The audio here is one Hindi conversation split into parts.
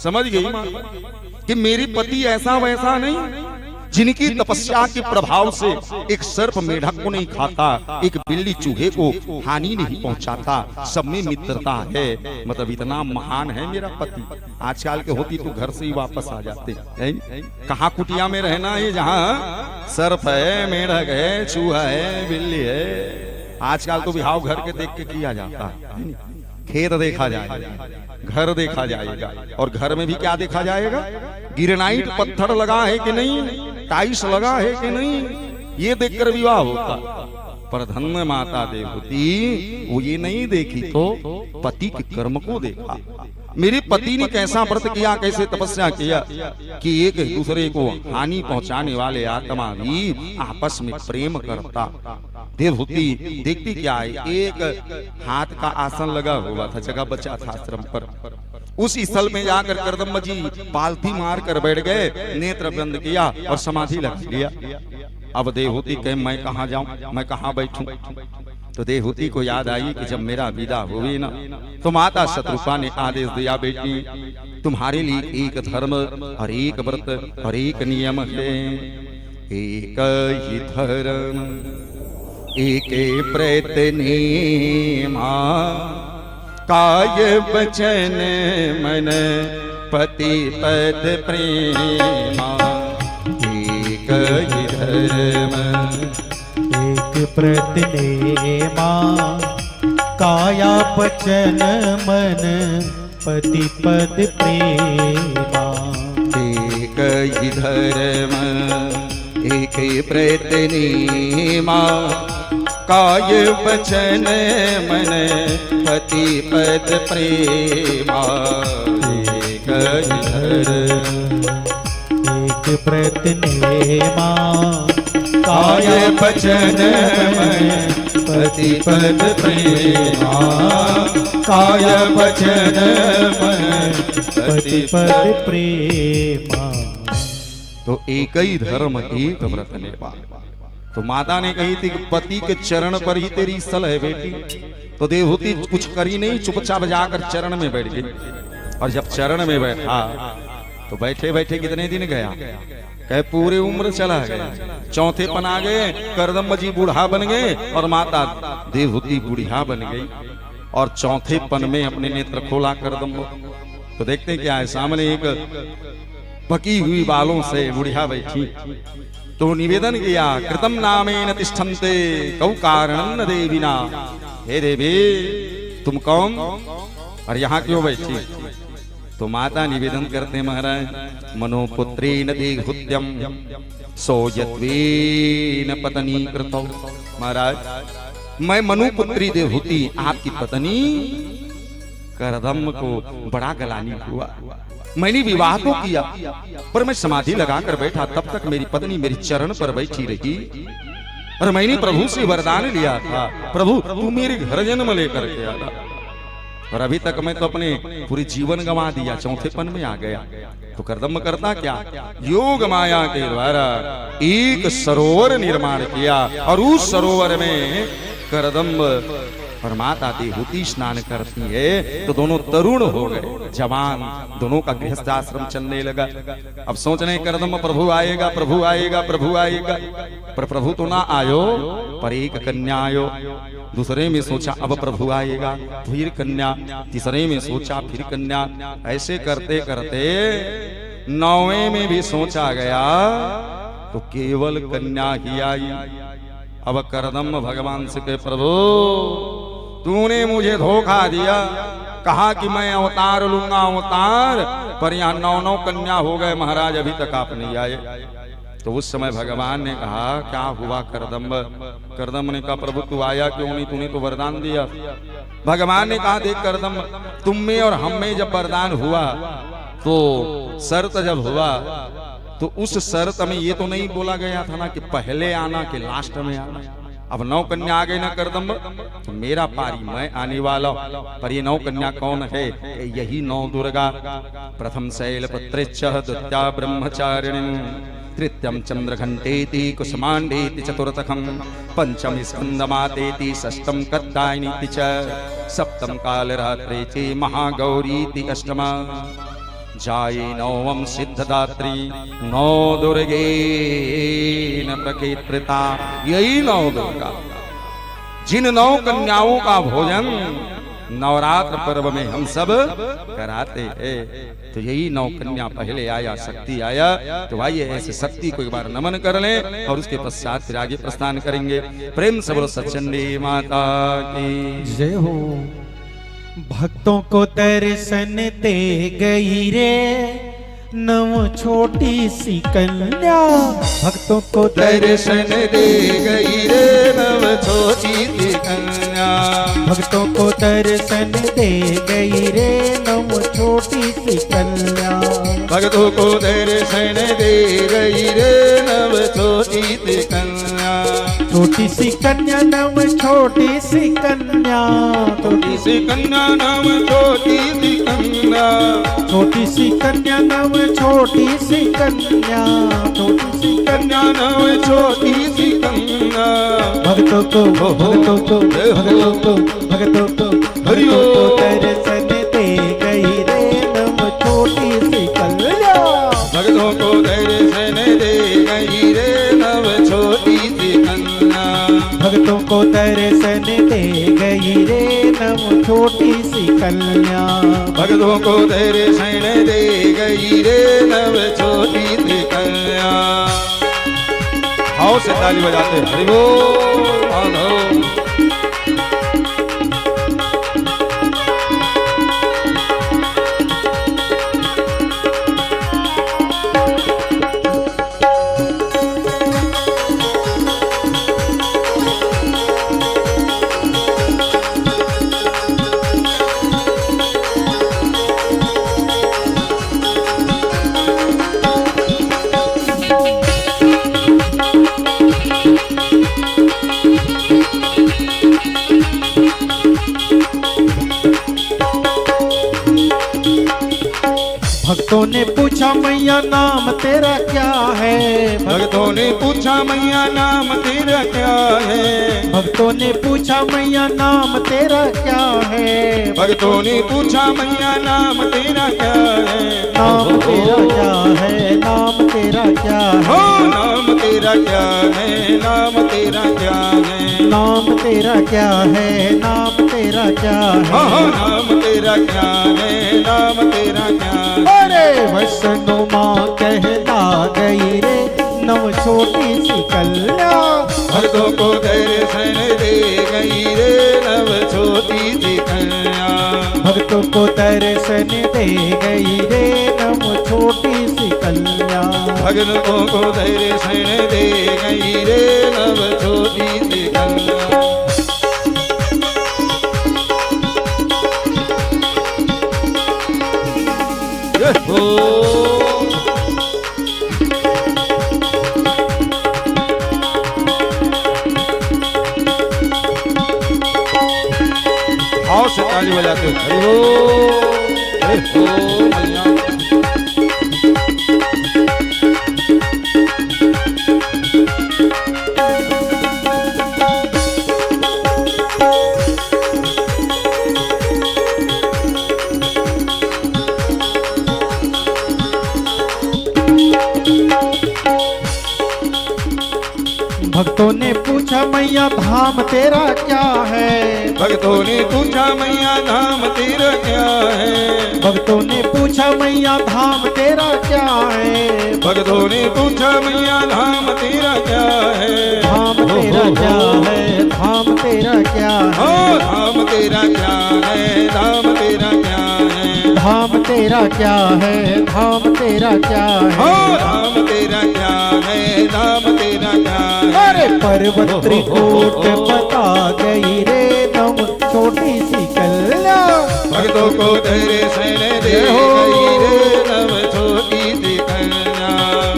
समझ गई माँ कि मेरी पति ऐसा वैसा नहीं, जिनकी तपस्या के प्रभाव से एक सर्प मेढक को नहीं खाता, एक बिल्ली चूहे को हानि नहीं पहुंचाता, सब में मित्रता है। मतलब इतना महान है मेरा पति। आजकल के होती तो घर से ही वापस आ जाते हैं। कहाँ कुटिया में रहना है जहाँ सर्प है, मेढक है, चूहा है, बिल्ली है। आजकल तो बिहाव घर के देख के किया जाता है। खेत देखा जाएगा, घर देखा जाएगा, और घर में भी क्या देखा जाएगा? गिरेनाइट पत्थर लगा है कि नहीं, टाइल्स लगा है कि नहीं, ये देखकर विवाह होता। पर धन्य माता देवहूति वो ये नहीं देखी, तो पति के कर्म को देखा। मेरे पति ने कैसा व्रत किया, कैसे तपस्या किया कि एक दूसरे को हानि पहुंचाने वाले आत्मा भी आपस में प्रेम करता। देवहूति देखती क्या है, एक हाथ का आसन लगा हुआ था, जगह बचा था आश्रम पर। उस स्थल में जाकर करदम्ब जी पालथी मार कर बैठ गए, नेत्र बंद किया और समाधि लगा लिया। अब देवहूति कहे मैं कहाँ जाऊं, मैं कहाँ बैठूं? तो देवहूति को याद आई कि जब मेरा विदा हुई ना, तो माता शत्रुपा ने आदेश दिया, बेटी तुम्हारे लिए एक धर्म और एक व्रत और एक नियम है। एक ही धर्म एक प्रयत्न काय वचन मन पति पद प्रेमा। एक ही धर्म एक प्रतिनेमा काया वचन मन पति पद प्रेमा। एक ही धर्म एक ही प्रतिनेमा काय वचन मन पति पद प्रेमा। एक ही धर्म एक प्रतिनेमा काय वचन मन पति पद प्रेमा। काय वचन मन पति पद प्रेमा। तो एक ही धर्म एक व्रत नेमा। तो माता ने कही थी कि पति के चरण पर ही तेरी सल है बेटी। तो देवहूति कुछ करी नहीं, चुपचाप जाकर चरण में बैठ गई। और जब चरण में बैठा तो बैठे बैठे कितने दिन गया, कहे पूरे उम्र चला गया। चौथे पन आ गए, करदम्ब जी बूढ़ा बन गए और माता देवहूति बूढ़िया बन गई। और चौथे पन में अपने नेत्र खोला करदम्ब, तो देखते क्या है, सामने एक पकी हुई बालों से बुढ़िया बैठी। तो निवेदन किया, कृतम नामेन तिष्ठन्ते कौ कारणं न देविना। हे देवी तुम कौन और यहाँ क्यों बैठी? तो माता निवेदन करते, महाराज मनोपुत्रेण देहूत्यम सोयत्वेन पत्नी कृतौ। महाराज मैं मनुपुत्री देवहूति आपकी पत्नी करदम्ब को बड़ा गलानी हुआ। मैंने विवाह तो किया, पर मैं समाधि लगाकर बैठा, तब तक मेरी पत्नी मेरी चरण पर बैठी रही। और मैंने प्रभु से वरदान लिया था, प्रभु तू मेरे घर जन्म लेकर के आना। और अभी तक मैं तो अपने पूरी जीवन गंवा दिया, चौथे पन में आ गया। तो करदम्ब करता क्या, योग माया के द्वारा एक सरोवर निर्माण किया। और उस सरोवर में करदम्ब और माता देवहूति स्नान करती है। तो दोनों तरुण हो गए, जवान, दोनों का गृहस्थाश्रम चलने लगा। अब सोच रहे करदम्ब प्रभु आएगा, प्रभु आएगा, प्रभु आएगा, पर प्रभु तो ना आयो, पर एक कन्या आयो। दूसरे में सोचा अब प्रभु आएगा, फिर कन्या, तीसरे में सोचा फिर कन्या। ऐसे करते करते नौवें में भी सोचा गया, तो केवल कन्या ही आई। अब करदम्ब भगवान से कहे, प्रभु तूने मुझे धोखा दिया, कहा कि मैं अवतार लूंगा अवतार, पर यहाँ 9 कन्या हो गए महाराज, अभी तक आप नहीं आए। तो उस समय भगवान ने कहा क्या हुआ करदम्ब? करदम्ब ने कहा प्रभु तू आया क्यों नहीं, तूने तो वरदान दिया। भगवान ने कहा देख करदम्ब, तुम में और हम में जब वरदान हुआ, तो शर्त जब हुआ, तो उस शर्त में ये तो नहीं बोला गया था ना कि पहले आना कि लास्ट में आना। अब 9 कन्या आ गई ना करदम्ब, तो मेरा पारी मैं आने वाला। पर ये 9 कन्या कौन है? यही 9 दुर्गा। प्रथम शैलपुत्रेच्च, द्वितीया ब्रह्मचारिणी, तृतीयम चंद्रघंटेति कुसुमांडेति, चतुर्थकम पंचम स्कंदमातेति, षष्ठम कत्तायनीति च, सप्तम कालरात्रेति महागौरीति, अष्टमा जाये नवम सिद्धदात्री नौ दुर्गे न प्रकीर्तिता। यही नौ दुर्गा जिन नौ कन्याओं का भोजन नवरात्र पर्व में हम सब कराते हैं, तो यही नौ कन्या पहले आया, शक्ति आया। तो आइए ऐसे शक्ति को एक बार नमन कर लें और उसके पश्चात फिर आगे प्रस्थान करेंगे। प्रेम से बोलो सचंडी माता की जय हो। भक्तों को दर्शन दे गई रे नव छोटी सी कन्या। भक्तों को दर्शन दे गई रे नव छोटी सी कन्या। भक्तों को दर्शन दे गई रे नव छोटी सी कन्या। भक्तों को दर्शन दे गई रे नव छोटी सी कन्या। छोटी सी कन्या नव छोटी सी कन्या। छोटी सी कन्या नव छोटी सी कन्या। छोटी सी कन्या नव छोटी सी कन्या। छोटी सी कन्या नव छोटी सी कन्या। भक्तों को भक्तों को भक्तों को भक्तों को हरिओ दर्शन दे गई रे नव छोटी सी कन्या। भक्तों को दर्शन दे गई रे नव छोटी सी कन्या। भक्तों को दर्शन दे गई रे नव छोटी सी कन्या। भक्तों को दर्शन दे गई रे नव छोटी सी कन्या। आओ से ताली बजाते हरि बोल माधव। भक्तों ने पूछा मैया नाम तेरा क्या है। भक्तों ने पूछा मैया नाम तेरा क्या है। भक्तों ने पूछा मैया नाम तेरा क्या है। भक्तों ने पूछा मैया नाम तेरा क्या है। नाम तेरा क्या है। नाम तेरा क्या हो है। नाम तेरा क्या है। नाम तेरा क्या है। नाम तेरा क्या है। नाम तेरा क्या हो है। नाम तेरा क्या है। नाम तेरा क्या है। अरे वैष्णो माँ कहला गई रे नव छोटी सी कन्या। भक्तों को दर्शन दे गई रे नव छोटी सी कन्या। भक्तों को दर्शन दे गई रे नव छोटी सी कन्या। भक्तों को दर्शन दे गई रे नव छोटी सी कन्या। हो आओ से ताली बजाते हो हरि हो मैया। भक्तों ने पूछा मैया धाम तेरा क्या है। भक्तों ने पूछा मैया धाम तेरा क्या है। भक्तों ने पूछा मैया धाम तेरा क्या है। भक्तों ने पूछा मैया धाम तेरा क्या है। धाम तेरा क्या है। धाम तेरा क्या हो है। धाम तेरा क्या है। धाम तेरा क्या है। धाम तेरा क्या है। धाम तेरा क्या हो है। धाम तेरा क्या है। धाम तेरा क्या है। अरे पर्वत त्रिकूट बता गई रे नव छोटी सी कन्या। भक्तों को दर्शन दे गई रे नव छोटी सी कन्या।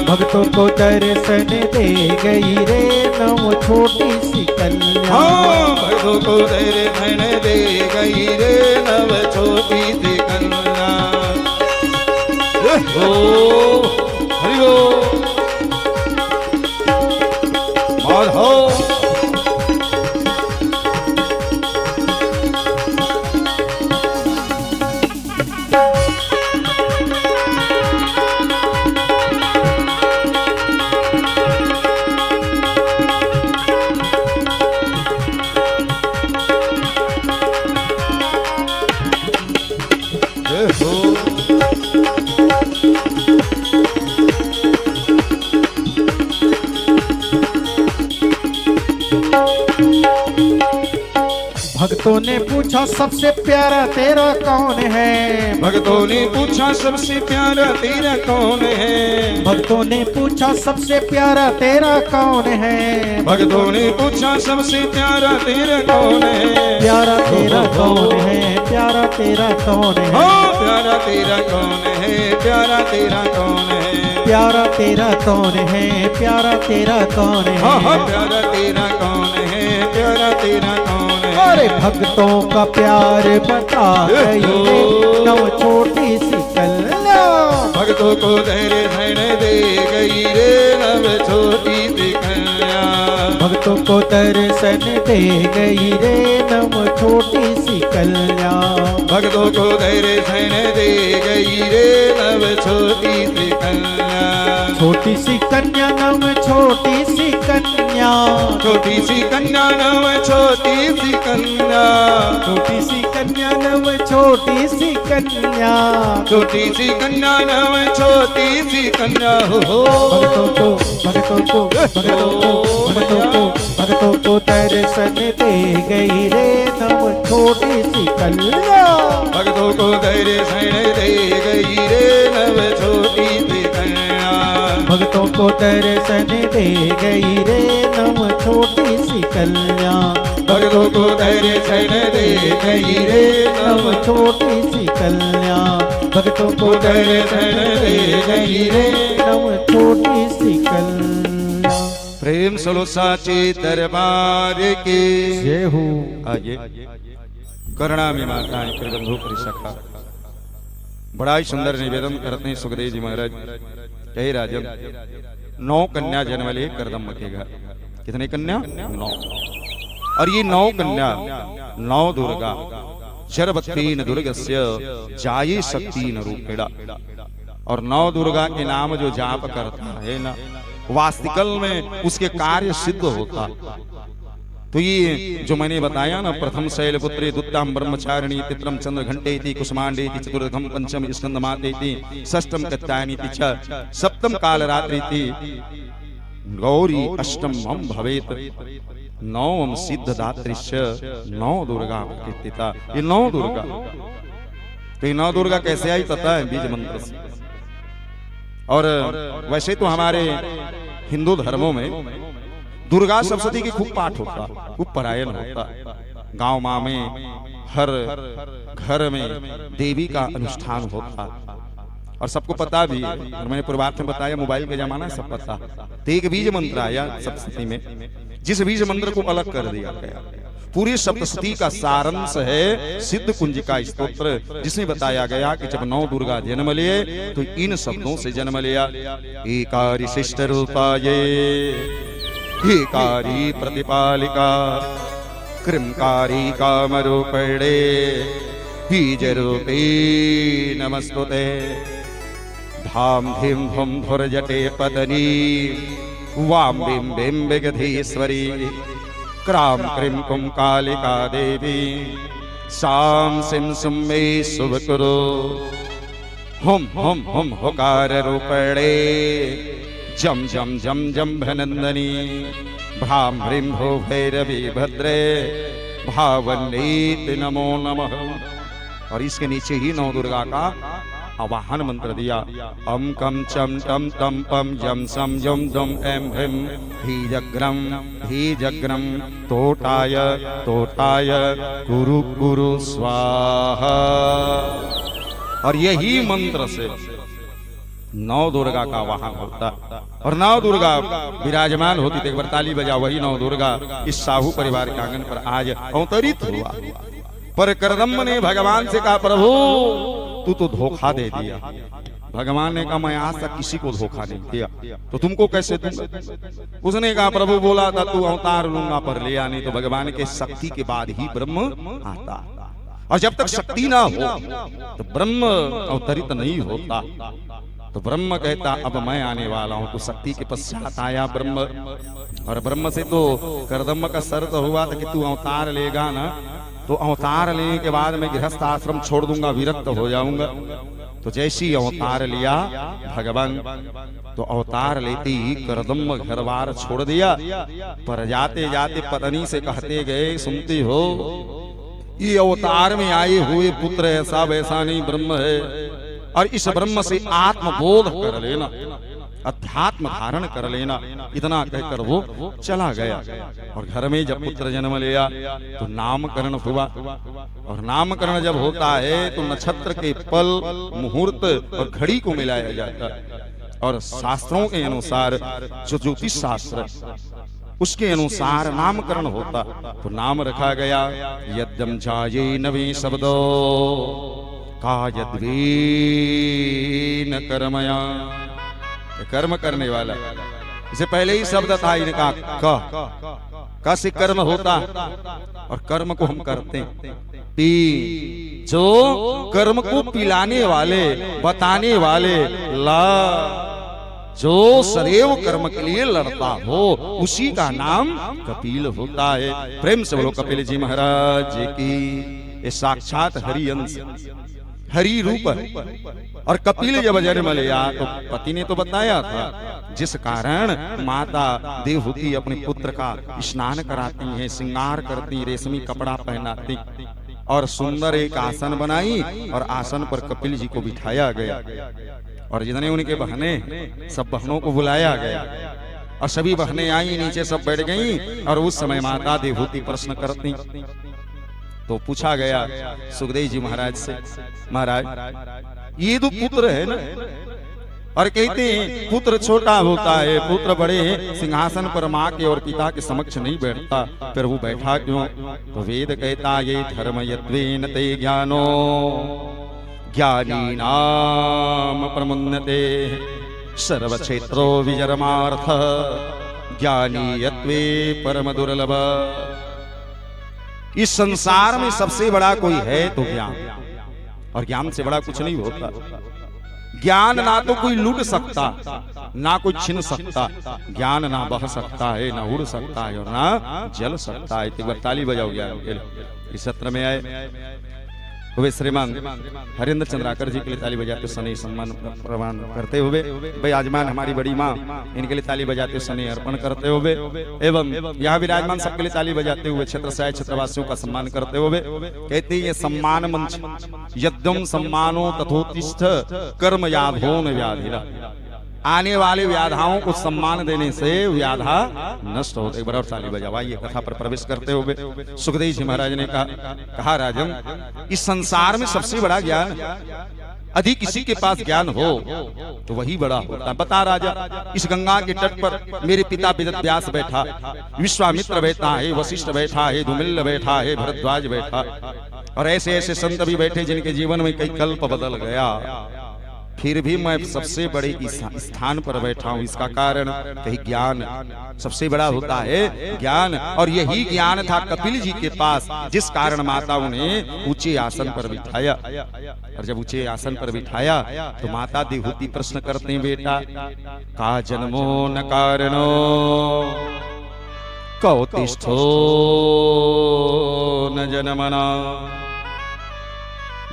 भक्तों को दर्शन दे गई रे नव छोटी सी कन्या। हाँ भक्तों को दर्शन दे गई रे नव छोटी सी कन्या। हो हरि बोल माधव। ने पूछा सबसे प्यारा तेरा कौन है। भक्तों ने पूछा सबसे प्यारा तेरा कौन है। भक्तों ने पूछा सबसे प्यारा तेरा कौन है। भक्तों ने पूछा सबसे प्यारा तेरा कौन है। प्यारा तेरा कौन है, प्यारा तेरा कौन है। हाँ प्यारा तेरा कौन है, प्यारा तेरा कौन है। प्यारा तेरा कौन है, प्यारा तेरा कौन है। हाँ हाँ प्यारा तेरा कौन है, प्यारा तेरा कौन है। अरे भक्तों का प्यार बता गई रे नव छोटी सी कन्या। भक्तों को दर्शन दे गई रे नव छोटी सी कन्या। भक्तों को दर्शन दे गई रे नव छोटी सी कन्या। भक्तों को दर्शन दे गई रे नव छोटी सी कन्या। छोटी सी कन्या नव छोटी सी कन्या। छोटी सी कन्या नव छोटी सी कन्या। छोटी सी कन्या नव छोटी सी कन्या। छोटी सी कन्या नव छोटी सी कन्या। हो भक्तों को भक्तों को भक्तों को भक्तों को भक्तों को दर्शन दे गई रे नव छोटी सी कन्या। भक्तों को दर्शन दे गई रे नव छोटी सी कन्या। भक्तों को दर्शन दे गई रे नव छोटी सी कन्या। भक्तों को दर्शन दे गई रे नव छोटी सी कन्या। भक्तों को दर्शन दे गई रे नव छोटी सी कन्या। प्रेम सलो साचे दरबार के जय हो। आइए करुणा में माताएं प्रबंधु परिशखा बड़ा ही सुंदर निवेदन करते हैं सुखदेव जी महाराज। कहे राजन 9 कन्या जन्म ले करदम के घर। कितने कन्या? 9। और ये 9 कन्या 9 दुर्गा शरबत्तीन दुर्गस्य जाये शक्तीन रूपेणा। और 9 दुर्गा के नाम जो जाप करता है ना वास्तविकल में उसके कार्य सिद्ध होता। तो ये जो मैंने बताया ना प्रथम शैलपुत्री द्वितीयम ब्रह्मचारिणी तृतीयम चंद्र घंटेति कुसुमांडेति चतुर्थम पंचम स्कंदमातेति षष्ठम कात्यायनीति च सप्तम कालरात्रिति गौरी अष्टमम भवेत नवम सिद्धदात्रिश्च 9 दुर्गा कीर्तिता। ये 9 दुर्गा। तो ये 9 दुर्गा कैसे आई पता है? बीज मंत्र से। और वैसे तो हमारे हिंदू धर्मों में दुर्गा सप्तशती की खूब पाठ होता, खूब परायण होता। गांव माँ में हर घर में देवी का अनुष्ठान होता और सबको पता भी है। और मैंने पूर्वार्थ में बताया मोबाइल का जमाना है, सब पता। तो एक बीज मंत्र आया सप्तशती में, जिस बीज मंत्र को अलग कर दिया गया। पूरी सप्तशती का सारांश है सिद्ध कुंजिका स्तोत्र, जिसमें बताया गया कि जब 9 दुर्गा जन्म लिए तो इन शब्दों से जन्म लिया। एकारी शिष्ट रूपाये, एकारी प्रतिपालिका, कृमकारी कामरूपिणे, बीजरूपी नमस्तुते। धाम धीम धुम धुर्जटे पदनी, वाम बिम बिम विगधीश्वरी, क्राम क्रीम कुम कालिका देवी, साम सिम सुम मे शुभ कुरु, हुम होकार रूपणे, जम जम जम जम भनंदनी, भ्राम ह्रीम भो भैरवी भद्रे, भावनीत नमो नमः। और इसके नीचे ही 9 दुर्गा का आवाहन मंत्र दिया। अम कम चम टम तम पम जम सम जम दम एम हिम ही जग्रम तोटाय तोटाय कुरु कुरु स्वाहा। और यही मंत्र से 9 दुर्गा का आवाहन होता। और 9 दुर्गा विराजमान होती थी। एक बार ताली बजा, वही 9 दुर्गा इस साहू परिवार के आंगन पर आज अवतरित हुआ। पर करदम्ब ने भगवान से कहा, प्रभु तू तो धोखा दे दिया। भगवान ने कहा, मैं आज तक किसी को धोखा नहीं दिया, तो तुमको कैसे दूंगा? उसने कहा, प्रभु बोला था तू अवतार लूंगा, पर लिया नहीं। तो भगवान के शक्ति के बाद ही ब्रह्म आता, और जब तक शक्ति ना हो तो ब्रह्म अवतरित नहीं होता। तो ब्रह्म कहता, अब मैं आने वाला हूं। तो शक्ति के पश्चात आया ब्रह्म। और ब्रह्म से तो करदम्ब का शर्त हुआ था कि तू अवतार लेगा ना, तो अवतार लेने के बाद मैं गृहस्थ आश्रम छोड़ दूंगा, विरक्त हो जाऊंगा। तो जैसी अवतार लिया भगवान, तो अवतार लेते ही करदम्ब घरबार छोड़ दिया। पर जाते जाते पत्नी से कहते गए, सुनती हो ये अवतार में आए हुए पुत्र ऐसा वैसा नहीं ब्रह्म है, और इस ब्रह्म से आत्मबोध कर लेना, अध्यात्म धारण कर लेना, इतना कहकर वो चला गया। और घर में जब पुत्र जन्म लिया तो नामकरण हुआ, और नामकरण जब होता है तो नक्षत्र के पल, मुहूर्त और घड़ी को मिलाया जाता है, और शास्त्रों के अनुसार जो ज्योतिष शास्त्र उसके अनुसार नामकरण होता। तो नाम रखा गया यद्यम जाये नवे शब्दो का यद्वे न कर्मया, कर्म करने वाला। इससे पहले ही शब्द था इनका क से कर्म होता, और कर्म को हम करते हैं पी, जो कर्म को पिलाने वाले, बताने वाले, ला, जो सदैव कर्म के लिए लड़ता हो उसी का नाम कपिल होता है। प्रेम से बोलो कपिल जी महाराज की। ये साक्षात हरि अंश, हरि रूप है। और कपिल जब जन्म लिया तो पति ने तो बताया था, जिस कारण माता देवहूति अपने पुत्र का स्नान कराती हैं, श्रृंगार करती, रेशमी कपड़ा पहनाती, और सुंदर एक आसन बनाई, और आसन पर कपिल जी को बिठाया गया, और जितने उनके बहने सब बहनों को बुलाया गया, और सभी बहनें आई, नीचे सब बैठ गईं। और उस समय माता देवहूति प्रश्न करती, तो पूछा गया सुखदेव जी महाराज से, महाराज ये तो पुत्र है ना, और कहते हैं पुत्र छोटा होता है, पुत्र बड़े हैं, सिंहासन पर माँ के और पिता के समक्ष नहीं बैठता, फिर वो बैठा क्यों? तो वेद कहता ये धर्म यद्वेन ते ज्ञानो ज्ञानी नाम प्रमुन्यते सर्व क्षेत्रो विजरमार्थ ज्ञानी यत्वे परम दुर्लभ। इस संसार में सबसे बड़ा कोई है तो ज्ञान, और ज्ञान से बड़ा कुछ नहीं होता। ज्ञान ना तो कोई लूट सकता, ना कोई छीन सकता, ज्ञान ना बह सकता है, ना उड़ सकता है, और ना जल सकता है। एक बार ताली बजाओ ज्ञान के लिए। इस सत्र में आए हुए श्रीमान हरिंद्र चंद्राकर जी के लिए ताली बजाते सने सम्मान प्रदान करते हुए, भाई आजमान हमारी बड़ी माँ, इनके लिए ताली बजाते सने अर्पण करते हुए, एवं यहाँ विराजमान सबके लिए ताली बजाते हुए क्षेत्र क्षेत्रवासियों का सम्मान करते हुए कहते हैं ये सम्मान मंच यद्यम सम्मानो तथोतिष्ठ कर्म याधो न व्याधिरा। आने वाले व्याधाओं को सम्मान देने से व्याधा नष्ट होते। एक बार और ताली बजाओ। ये कथा पर प्रवेश करते हुए सुखदेव जी महाराज ने कहा राजन, इस संसार में सबसे बड़ा ज्ञान, यदि किसी के पास ज्ञान हो तो वही बड़ा होता है। बता राजा, इस गंगा के तट पर मेरे पिता वेद व्यास बैठा, विश्वामित्र बैठा है, वशिष्ठ बैठा है, धूमिल बैठा है, भरद्वाज बैठा, और ऐसे ऐसे संत भी बैठे जिनके जीवन में कई कल्प बदल गया, फिर भी मैं सबसे बड़े स्थान पर बैठा हूं। इसका कारण कहीं ज्ञान सबसे बड़ा होता है, ज्ञान। और यही ज्ञान था कपिल जी के पास, जिस कारण माता उन्हें ऊंचे आसन पर बिठाया। और जब ऊंचे आसन पर बिठाया तो माता देवहूति प्रश्न करते हैं, बेटा का जन्मो न कारणो कौतिष्ठो न जन्मना।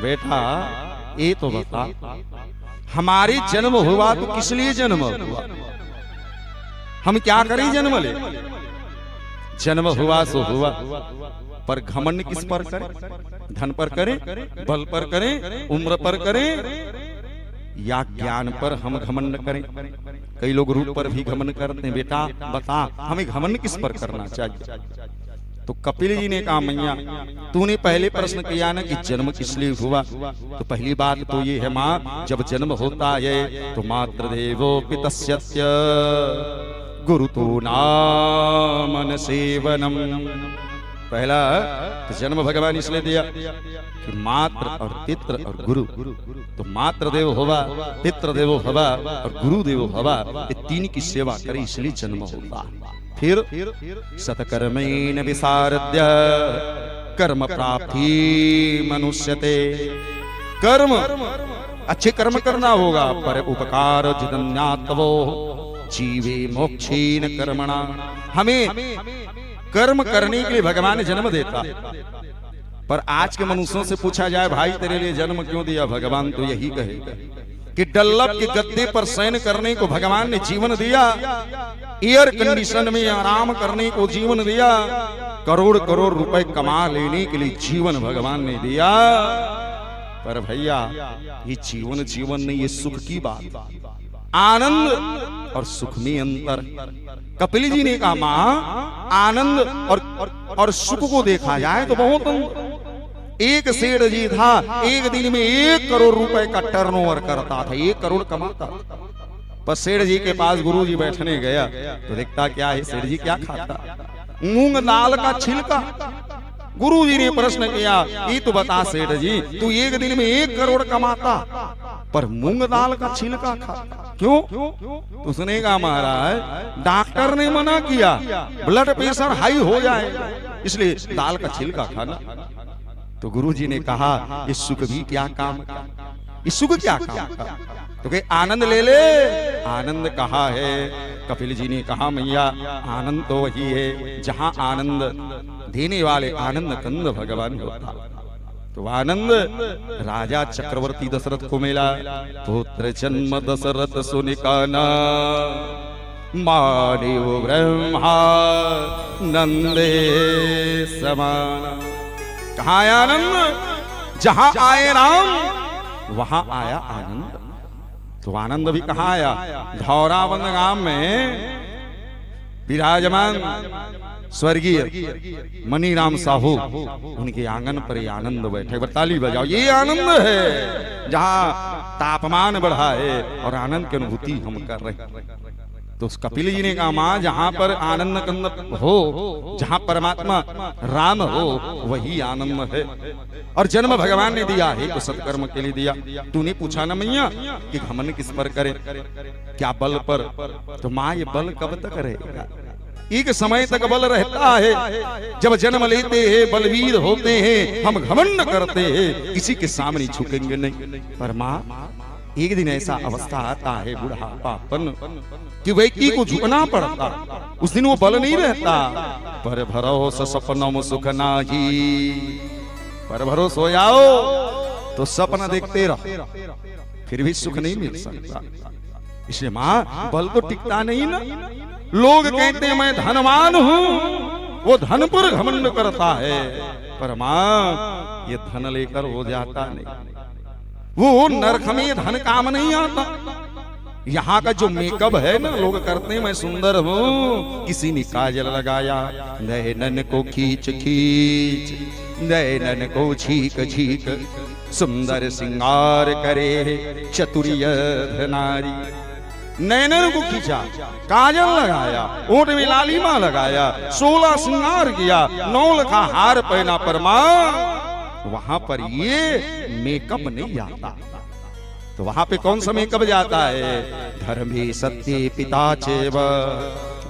बेटा ये तो बता, हमारे जन्म हुआ तो किस लिए जन्म हुआ? हम क्या करें जन्म ले? जन्म हुआ सो हुआ, पर घमंड किस पर करें? धन पर करें, बल पर करें, उम्र पर करें, या ज्ञान पर हम घमंड करें? कई लोग रूप पर भी घमंड करते हैं। बेटा बता, हमें घमंड किस पर करना चाहिए? तो कपिल जी ने कहा, मैया तूने पहले प्रश्न किया ना कि जन्म किस लिए हुआ, तो पहली बात तो ये है माँ, जब जन्म होता है तो मातृदेवो पितस्यस्य गुरुतो नामन सेवनम। पहला तो जन्म भगवान इसलिए दिया कि मात्र और पितृ और गुरु, तो मातृदेव हवा, पितृदेवो हवा और गुरुदेवो हवा, ये तीन की सेवा करे इसलिए जन्म होता। फिर सतकर्मेण विसारद्य कर्म प्राप्ति मनुष्यते। कर्म अच्छे कर्म करना होगा, पर उपकार जिदन्यात्वो जीवे मोक्षेन कर्मणा। हमें कर्म करने के लिए भगवान जन्म देता, पर आज के मनुष्यों से पूछा जाए भाई तेरे लिए जन्म क्यों दिया, भगवान तो यही कहेगा कि डल्लभ के गद्दे पर शयन करने को भगवान ने जीवन दिया, एयर कंडीशन में आराम करने को जीवन दिया, करोड़ करोड़ रुपए कमा लेने के लिए जीवन भगवान ने दिया, पर भैया ये जीवन जीवन नहीं, ये सुख की बात। आनंद और सुख में अंतर। कपिल जी ने कहा मां आनंद और सुख को देखा जाए तो बहुत अंतर। एक सेठ जी था, एक दिन में 1 करोड़ रुपए का टर्नओवर करता था, 1 करोड़ कमाता। पर सेठ जी के पास गुरु जी बैठने गया तो देखता क्या है, सेठ जी क्या खाता, मूंग दाल का छिलका। गुरु जी ने प्रश्न किया, ये तो बता सेठ जी, तू एक दिन में 1 करोड़ कमाता पर मूंग दाल का छिलका खाता, क्यों? तो उसने कहा महाराज डॉक्टर ने मना किया, ब्लड प्रेशर हाई हो जाएगा, इसलिए दाल का छिलका खाना। तो गुरु जी ने कहा ये सुख भी क्या काम का, ये सुख क्या काम का? तो कहे आनंद ले ले। आनंद कहा है? कपिल जी ने कहा मैया आनंद तो वही है जहां आनंद देने वाले आनंद कंद भगवान होता। तो आनंद राजा चक्रवर्ती दशरथ को मिला। पुत्र जन्म दशरथ सुनिकाना, मादेव ब्रह्मा नंदे समान। कहा आया आनंद? जहां आए राम वहां आया आनंद। तो आनंद भी कहां आया? धौरावंद गांव में विराजमान स्वर्गीय मनीराम साहू, उनके आंगन पर ये आनंद बैठे। ताली बजाओ, ये आनंद है जहां तापमान बढ़ा है और आनंद की अनुभूति हम कर रहे हैं। तो उस कपिल जी ने कहा मां जहां पर आनंद कंद हो, जहां परमात्मा राम हो, वही आनंद है। और जन्म भगवान ने दिया है तो सत्कर्म के लिए दिया। तूने पूछा ना मैया कि घमंड किस पर करे, क्या बल पर? तो मां ये बल कब तक रहेगा? एक समय तक बल रहता है, जब जन्म लेते हैं बलवीर होते हैं, हम घमंड करते हैं, किसी के सामने झुकेंगे नहीं। पर मां एक दिन ऐसा अवस्था आता है बुढ़ापापन कि व्यक्ति को झुकना पड़ता, उस दिन वो बल नहीं रहता। पर भरोसा सपनों सुख नाही, पर भरोसा हो जाओ तो सपना देखते रहो, फिर भी सुख नहीं मिल सकता। इसलिए मां बल तो टिकता नहीं ना। लोग कहते हैं मैं धनवान हूं, वो धन पर घमंड करता है, पर मां ये धन लेकर हो जाता नहीं। वो नरक में धन काम नहीं आता। यहाँ का जो मेकअप है ना लोग करते हैं मैं सुंदर हूँ, किसी ने काजल लगाया, नैनन को खींच खींच, नैनन को छीक छीक, सुंदर सिंगार करे चतुरिय नारी। नैनन को खींचा, काजल लगाया, ओठ में लालिमा लगाया, 16 श्रृंगार किया, 9 का हार पहना, पर मां वहां पर ये मेकअप नहीं जाता। तो वहां पे कौन सा मेकअप जाता है? धर्मे सत्ये पिता चैव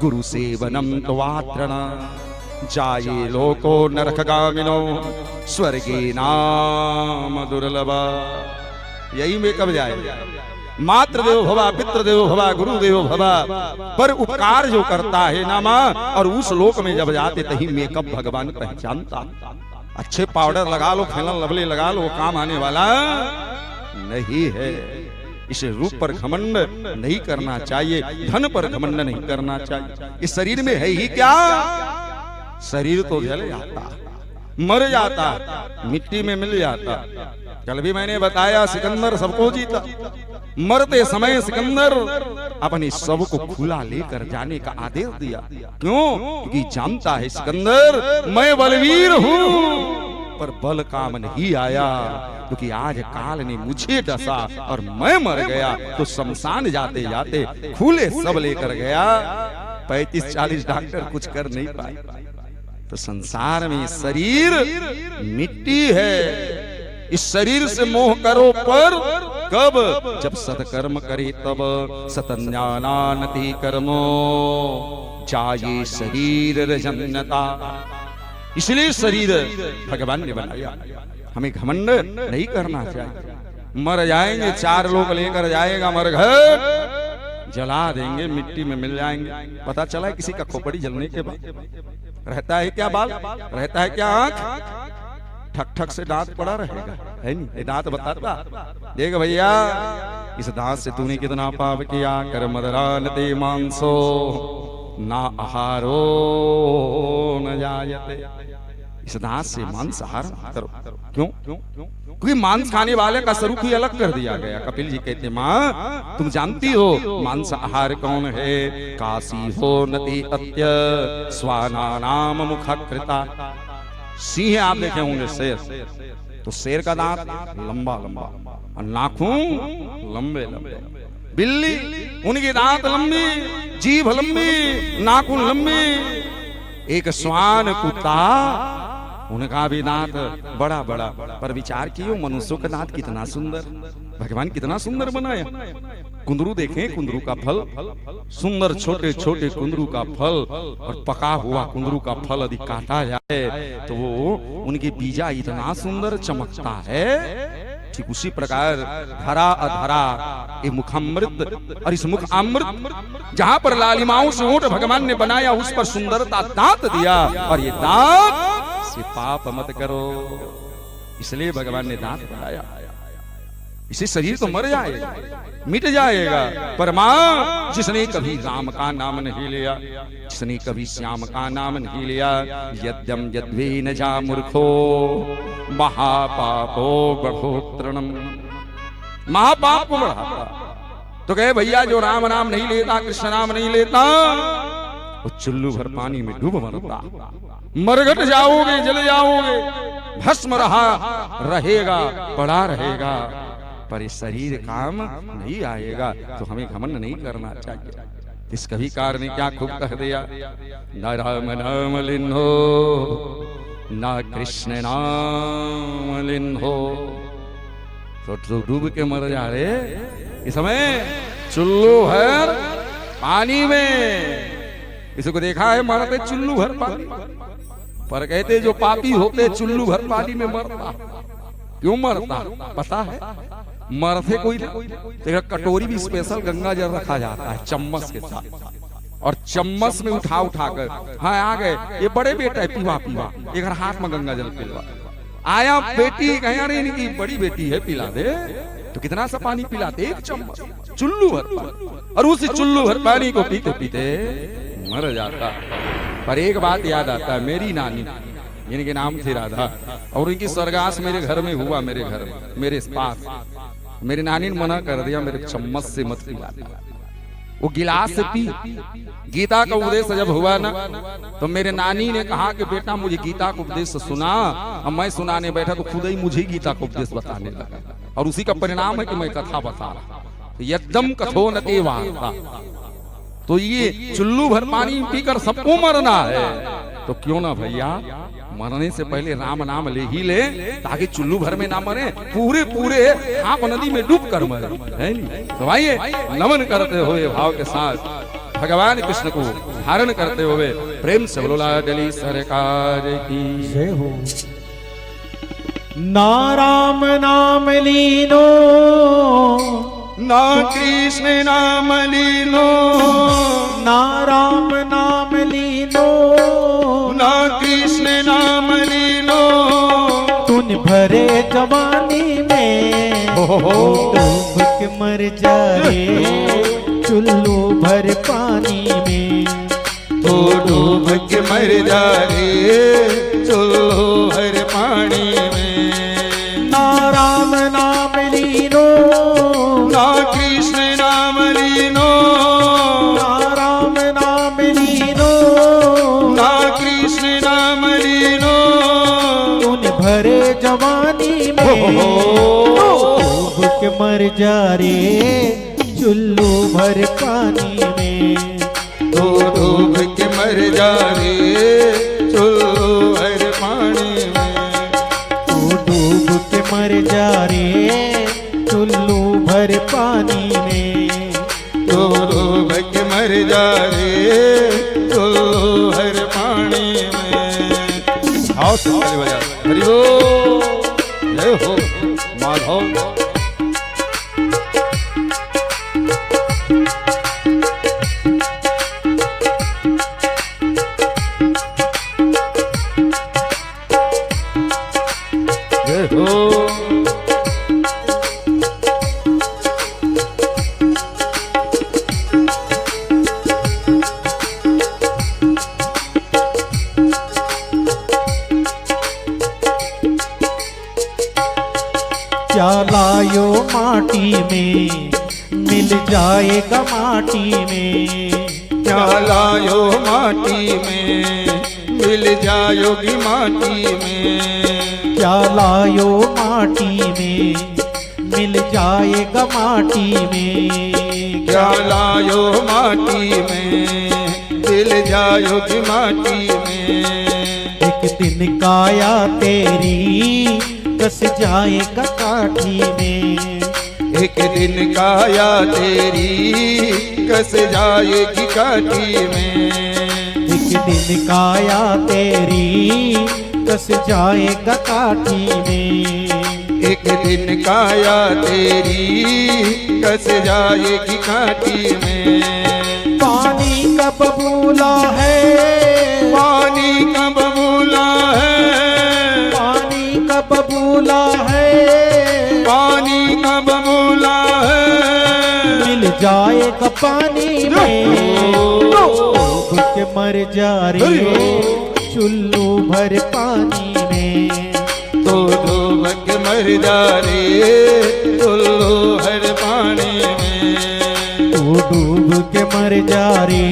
गुरु सेवनम त्वात्रण, जाये लोको नरकगामिनो स्वर्गे नाम दुर्लभा। यही मेकअप जाए। मातृ देवो भवा, पितृ देवो भवा, गुरु देवो भवा, पर उपकार जो करता है ना मां, और उस लोक में जब जाते तही मेकअप भगवान पहचानता। अच्छे पाउडर लगा लो, फेलन लवली लगा लो, वो काम आने वाला नहीं है। इसे रूप पर घमंड नहीं करना चाहिए, धन पर घमंड नहीं करना चाहिए। इस शरीर में है ही क्या? शरीर तो जल जाता, मर जाता, मिट्टी में मिल जाता। कल भी मैंने बताया सिकंदर सबको जीता। मरते समय सिकंदर अपने शव को खुला लेकर जाने का आदेश दिया। क्यों? क्योंकि जानता है सिकंदर मैं बलवीर हूँ, पर बल काम नहीं आया, क्योंकि आज काल ने मुझे डसा और मैं मर गया। तो शमशान जाते जाते खुले सब लेकर गया, 35-40 डॉक्टर कुछ कर नहीं पाए। तो संसार में शरीर मिट्टी है, इस शरीर से मोह करो पर कब? जब सत्कर्म करे तब। सतन्यानानति कर्मो जाये शरीर रजन्नता। इसलिए शरीर भगवान ने बनाया, हमें घमंड नहीं करना चाहिए। मर जाएंगे, 4 लोग लेकर जाएगा मरघट, जला देंगे, मिट्टी में मिल जाएंगे। पता चला है किसी का खोपड़ी जलने के बाद रहता है क्या बाल, रहता है क्या आंख, ठक ठक से दांत पड़ा रहेगा, है नहीं? ये दांत बताता, देख भैया इस दांत से तूने कितना पाप किया। कर मदरान ते मांसो ना आहारो न जायते। इस दांत से मांसाहार मत करो। क्यों? क्योंकि मांस खाने वाले का स्वरूप ही अलग कर दिया गया। कपिल जी कहते माँ तुम जानती हो मांसाहार कौन है? काशी हो नति अत्य स्वाना नाम मुखकृता। सिंह आप देखे होंगे, शेर, तो शेर का दांत लंबा लंबा और नाखून लंबे लंबे। बिल्ली, उनकी दांत लंबी, जीभ लंबी, नाखून लंबी। एक श्वान कुत्ता, उनका भी दांत बड़ा बड़ा। पर विचार कियो मनुष्यों का दांत कितना सुंदर, भगवान कितना सुंदर बनाया। कुंदरू देखें, कुंदरू का फल सुंदर, छोटे छोटे कुंदरू का फल, और पका हुआ कुंदरू का फल यदि काटा जाए तो वो उनके बीजा इतना सुंदर चमकता है। ठीक उसी प्रकार धरा अधरा ये मुखामृत, और इस मुख अमृत जहां पर लालिमाओं से ओंठ भगवान ने बनाया, उस पर सुंदरता दांत दिया। और ये दांत से पाप मत करो, इसलिए भगवान ने दांत बनाया। इसे शरीर तो मर जाएगा, मिट जाएगा, पर मां जिसने कभी राम का नाम नहीं लिया, जिसने कभी श्याम का नाम नहीं लिया, यद्यम यद्वे न जा मूर्खो महापापो बढ़ोत्रणम। महापाप को बढ़ाता। तो कहे भैया जो राम नाम नहीं लेता, कृष्ण नाम नहीं लेता, वो चुल्लू भर पानी में डूब मरता। मरघट जाओगे, जल जाओगे, भस्म रहेगा, पड़ा रहेगा, पर इस शरीर काम नहीं आएगा। तो हमें घमंड नहीं करना चाहिए। इस कविकार ने क्या खूब कह दिया, न राम नाम लिन्हो न कृष्ण नाम लिन्हो। तो डूब के मर जा रे। इस समय चुल्लू भर पानी में, इसको देखा है मरते चुल्लू भर पानी, पर कहते जो पापी होते चुल्लू भर पानी में मरता। क्यों मरता पता है? मरते कोई ना, कटोरी भी स्पेशल गंगा जल रखा जाता है चम्मच के साथ, और चम्मच में उठा उठा कर, हाँ आ गए ये बड़े बेटा है, पीवा पीवा, एक हाथ में गंगा जल पिलवा। आया बेटी, कहीं अरे इनकी बड़ी बेटी है, पिला दे। तो कितना सा पानी पिलाते? एक चम्मच, चुल्लू भर पानी, और उस चुल्लू भर पानी को पीते पीते मर जाता। पर एक बात याद आता है, मेरी नानी, इनके नाम थी राधा, और इनकी स्वर्गास मेरे घर में हुआ, मेरे घर में, मेरे पास। मेरी नानी ने मना कर दिया, मेरे चम्मच से मत पिला, वो गिलास से पी। गीता का उपदेश जब हुआ ना, तो मेरे नानी ने कहा कि बेटा मुझे गीता का उपदेश सुना। अब मैं सुनाने बैठा तो खुद ही मुझे गीता का उपदेश बताने लगा, और उसी का परिणाम है कि मैं कथा बता रहा। यद्यम कथो न ते वार्ता। तो ये चुल्लू भर पानी पीकर सबको मरना है, तो क्यों ना भैया मरने से पहले राम नाम ले ही ले, ताकि चुल्लू भर में ना मरे, पूरे पूरे आप नदी में डूब कर मरे, है नहीं? तो आइए नमन करते हुए भाव के साथ भगवान कृष्ण को धारण करते हुए प्रेम से बोलो लाडली सरकार की जय हो। ना राम नाम लीनो ना कृष्ण नाम लीनो, ना राम नाम लीनो ना कृष्ण नाम लीनो। तूने भरे जवानी में डूब के मर जाए चुल्लू भर पानी में। तो डूब के मर जाए चुल्लू भर पानी में। ना राम नाम लीनो ना कृष्ण नाम लीनो, ना राम नाम लीनो ना कृष्ण नाम लीनो। तूने भरे जवानी में डूब के मर जा रे चुल्लू भर पानी में। तो डूब के मर जा रे चुल्लू भर पानी में। तू डूब के मर जा रे चुल्लू भर पानी में। तो डूब के मर जा रे चुल्लू भर पानी में। आओ ताली बजा, हरि बोल, जय हो माधव। मिल जाएगा माटी में। क्या लायो माटी में, मिल जाओगी माटी में। क्या लायो माटी में, मिल जाएगा माटी में। क्या लायो माटी में, मिल जाओगी माटी में। एक दिन काया तेरी कस जाएगा काठी में। एक दिन काया तेरी कस जाएगी काठी में। एक दिन काया तेरी कस जाएगा काठी में। एक दिन काया तेरी कस जाएगी काठी में। पानी का बबूला है, पानी का बबूला है, पानी का बबूला है, पानी का बबूला है। मिल जाएगा पानी में। डूब के मर जा रे चुल्लू भर पानी में। तो डूब के मर जा रे चुल्लू हर पानी में। तू डूब के मर जा रे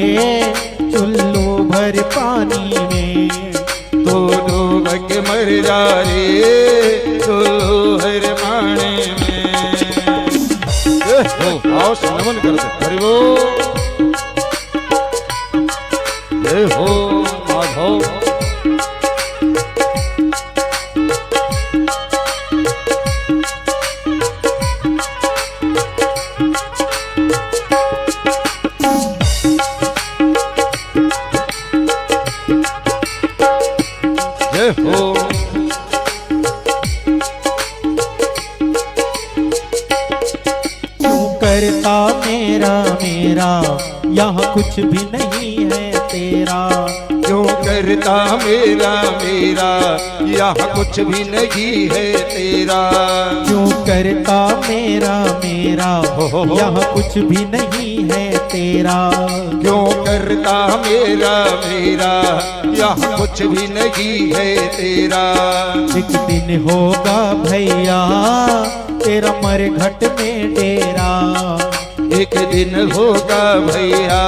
चुल्लू भर पानी में। तो डूब के मर जा रे चुल्लू हर पानी में। आओ नमन कर दे। हरि बोल। जय हो माधव। जय हो। क्यों करता मेरा मेरा, यहाँ कुछ भी नहीं है तेरा। क्यों करता मेरा मेरा, यहाँ कुछ भी नहीं है तेरा। क्यों करता मेरा मेरा, हो। यहाँ कुछ भी नहीं है तेरा। क्यों करता मेरा मेरा, यहाँ कुछ भी नहीं है तेरा। एक दिन होगा भैया तेरा मरघट में डेरा। एक दिन होगा भैया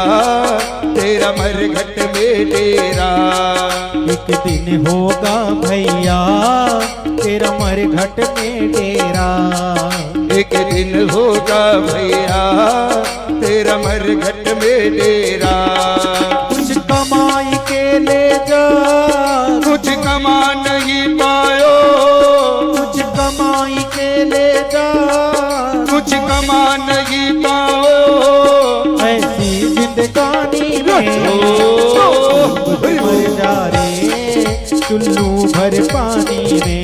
तेरा मरघट में डेरा। एक दिन होगा भैया तेरा मरघट में डेरा। एक दिन होगा भैया तेरा मरघट में डेरा। कुछ कमाई के ले जा, कुछ कमा नहीं पायो, कुछ कमाई के ले जा। कुछ कमा नहीं पाओ। ऐसी जिंदगानी में मर जा रे चुल्लू भर पानी में।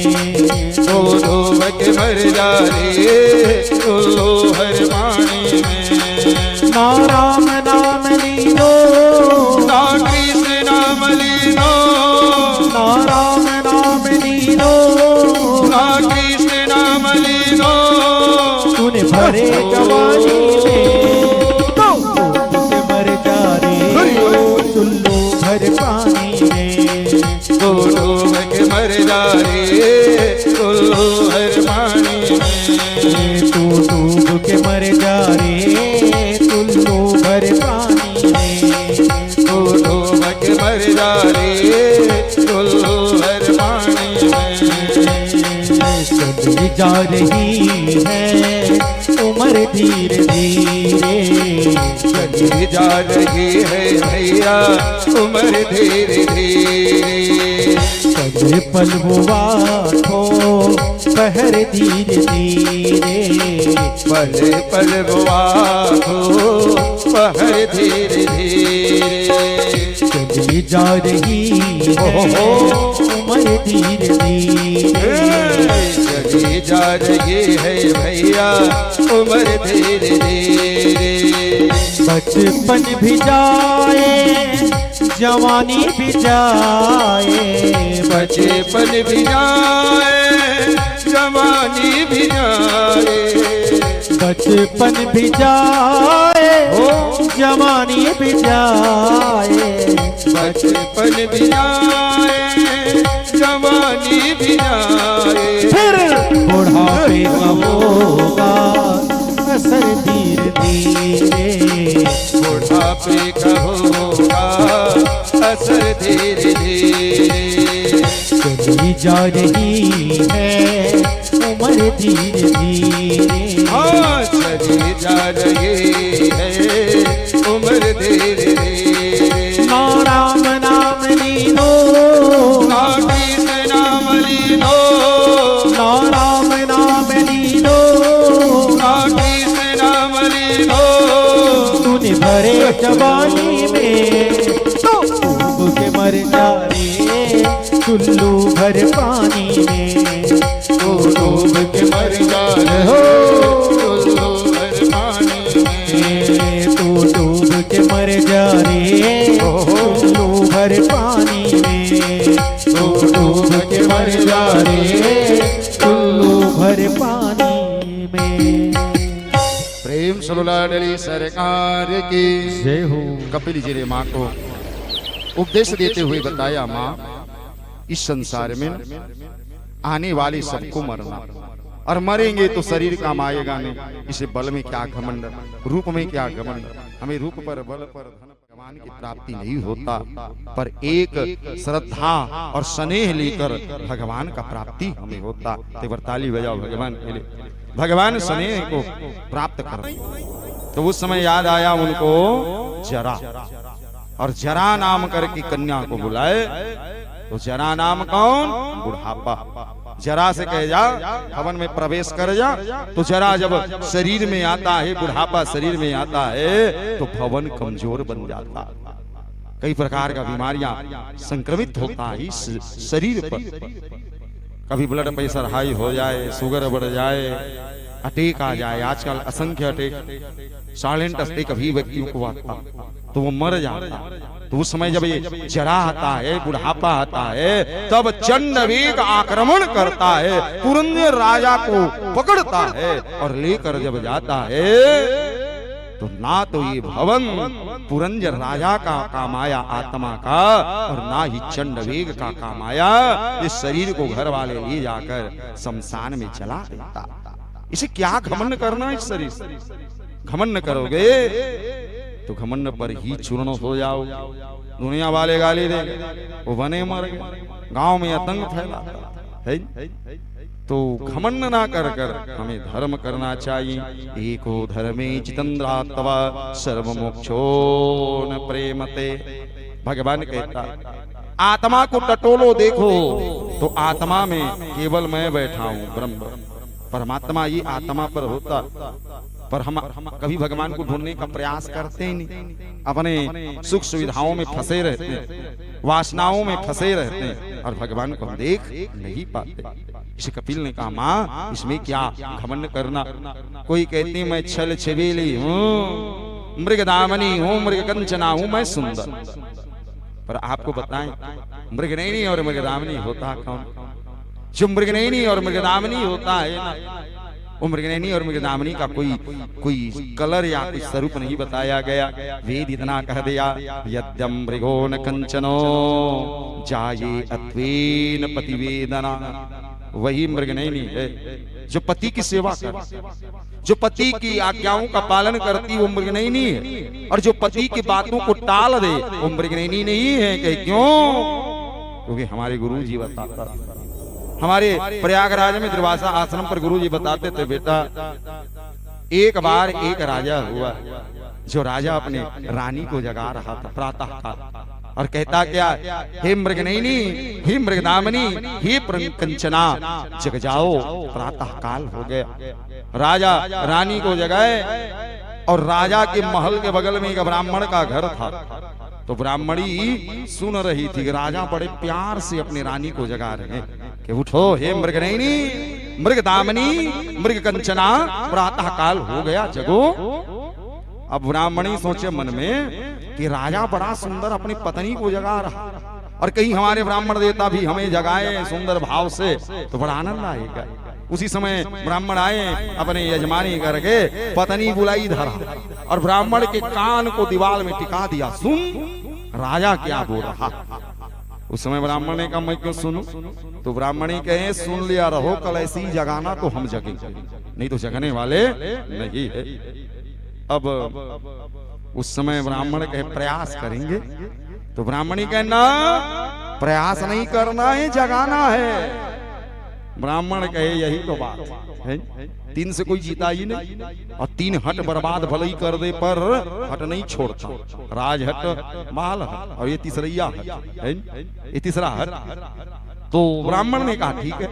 तो डूब के मर जा रे चुल्लू हर पानी में। ना राम नाम लीनो, ना कृष्ण नाम लीनो, ना राम नाम लीनो। ना कृष्ण नाम लीनो। तूने भरे जवानी में डूब के मर जा रे चुल्लू भर पानी में। तो डूब के मर जा रे चुल्लू हर पानी में। तू डूब के मर जा रे चुल्लू भर पानी में। तो डूब के मर जा रे चुल्लू हर पानी में। चली जा रही है उम्र धीरे धीरे। चली जा रही है भैया उम्र धीरे धीरे। चले पल हुआ ठो पहर धीरे धीरे। पल पल बुआ हो पहर धीरे धीरे। चली जा रही है उम्र धीरे धीरे। चली जा रही है भैया उम्र धीरे धीरे। बचपन भी जाए जवानी भी जाए। बचपन भी जाए जवानी भी जाए। बचपन भी जाए जवानी भी जाए। बचपन भी जाए जवानी भी जाए। फिर बुढ़ापे का होगा असर धीरे धीरे। जा रही है उम्र धीरे धीरे। हाँ चली जा रही है उम्र धीरे धीरे। ना राम नाम लीनो, ना कृष्ण नाम लीनो, ना राम नाम लीनो, ना कृष्ण नाम लीनो। तूने भरे जवानी में तो डूब के मर जा रे चुल्लू भर पानी में। तो डूब के मर जा रहे हो चुल्लू भर पानी में। तू डूब के मर जा रे चुल्लू भर पानी में। तू डूब के मर जा रे चुल्लू भर पानी में। प्रेम सुलाडली सरकार की जय हो। कपिल जी ने माँ को उपदेश देते हुए बताया, माँ इस संसार में आने वाले सबको मरना, और मरेंगे तो शरीर काम आएगा नहीं। इसे बल में क्या घमंड, रूप में क्या घमंड। हमें रूप पर, बल पर, धन भगवान की प्राप्ति नहीं होता, पर एक श्रद्धा और स्नेह लेकर भगवान का प्राप्ति हमें होता। तेवर ताली बजाओ भगवान के लिए। भगवान स्नेह को प्राप्त कर। तो उस समय याद आया उनको जरा, और जरा नाम करके कन्या को बुलाए। तो जरा नाम कौन? बुढ़ापा। जरा से कहे जा हवन में प्रवेश कर जा। तो जरा जब शरीर में आता है, बुढ़ापा शरीर में आता है, तो भवन कमजोर बन जाता। कई प्रकार का बीमारियां संक्रमित होता है इस शरीर पर। कभी ब्लड प्रेशर हाई हो जाए, शुगर बढ़ जाए, अटैक आ जाए। आजकल असंख्य अटैक, साइलेंट अटैक कभी व्यक्तियों को आता तो वो मर जाता। तो उस समय जब ये जरा आता है, बुढ़ापा आता है, तब चंडवेग आक्रमण करता है, पुरंदर राजा को पकड़ता है और लेकर जब जाता है, तो ना तो ये भवन पुरंजर राजा का काम आया आत्मा का, और ना ही चंडवेग का काम आया। इस शरीर को घर वाले ले जाकर शमशान में चला देता। इसे क्या घमंड करना? इस शरीर घमंड करोगे तो घमंड पर ही चूर्ण हो जाओ। दुनिया वाले गाली दे, वो बने मर गए, गांव में आतंक फैला है। तो घमंड ना कर कर हमें धर्म करना चाहिए। एको धर्मे चितंद्रात्वा सर्व मोक्षो न प्रेमते। भगवान कहता आत्मा को टटोलो देखो, तो आत्मा में केवल मैं बैठा हूं, ब्रह्म परमात्मा ये आत्मा पर होता। पर हम कभी भगवान को ढूंढने का प्रयास करते ही नहीं। अपने सुख सुविधाओं में फंसे रहते हैं, वासनाओं में फंसे रहते हैं, और भगवान को हम देख नहीं पाते। इसे कपिल ने कहा, माँ इसमें क्या घमंड करना। कोई कहती मैं छल छबीली हूँ, मृगदामनी हूँ, मृगकंचना हूँ, मैं सुंदर। पर आपको बताएं मृगनयनी और मृगदामनी होता कौन? जो मृगनयनी और मृगदामनी होता है ना, वो मृगनयनी और मृगदामनी का कोई कलर या कोई स्वरूप नहीं बताया गया। वेद इतना कह दिया, यद्यम मृगो न कंचनो जाये अत्वेन पतिवेदना। वही मृगनयनी है जो पति की सेवा कर, जो पति की आज्ञाओं का पालन करती, वो मृगनयनी है। और जो पति की बातों को टाल दे, वो मृगनयनी नहीं है। कहे क्यों? क्योंकि हमारे गुरु जी बताता, हमारे प्रयागराज में दुर्वासा आश्रम पर गुरु जी बताते थे, बेटा एक बार एक राजा हुआ, जो राजा अपने रानी को जगा रहा था प्रातः काल, और कहता क्या, हे मृगनयनी, हे मृगदामनी, हे कंचना, जग जाओ, प्रातः काल हो गया। राजा रानी को जगाए, और राजा के महल के बगल में एक ब्राह्मण का घर था। तो ब्राह्मणी सुन रही थी, राजा बड़े प्यार से अपने रानी को जगा रहे हैं कि उठो हे मृगनयनी, मृगदामनी, मृगकंचना, प्रातः काल हो गया, जगो। अब ब्राह्मणी सोचे मन में कि राजा बड़ा सुंदर अपनी पत्नी को जगा रहा, और कहीं हमारे ब्राह्मण देवता भी हमें जगाए सुंदर भाव से तो बड़ा आनंद आएगा। उसी समय ब्राह्मण आए, अपने यजमानी करके पत्नी बुलाई धरा, और ब्राह्मण के कान को दीवार में टिका दिया, सुन राजा क्या बोल रहा। उस समय ब्राह्मण ने कहा, मैं क्यों सुनूं? तो ब्राह्मणी कहे, सुन लिया रहो, कल ऐसी जगाना तो हम जगेंगे, नहीं तो जगने वाले नहीं है। अब उस समय ब्राह्मण कहे, प्रयास करेंगे। तो ब्राह्मणी कहे, ना प्रयास नहीं करना है, जगाना है। ब्राह्मण कहे यही तो बात है। 3 से कोई जीता ही नहीं, और 3 हट बर्बाद भले ही कर दे पर हट नहीं छोड़ता। राज हट, माल हट, और ये तीसरा हट है, ये तीसरा हट। तो ब्राह्मण ने कहा ठीक है।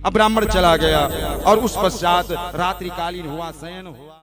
अब ब्राह्मण चला गया और उस पश्चात रात्रिकालीन हुआ, शयन हुआ।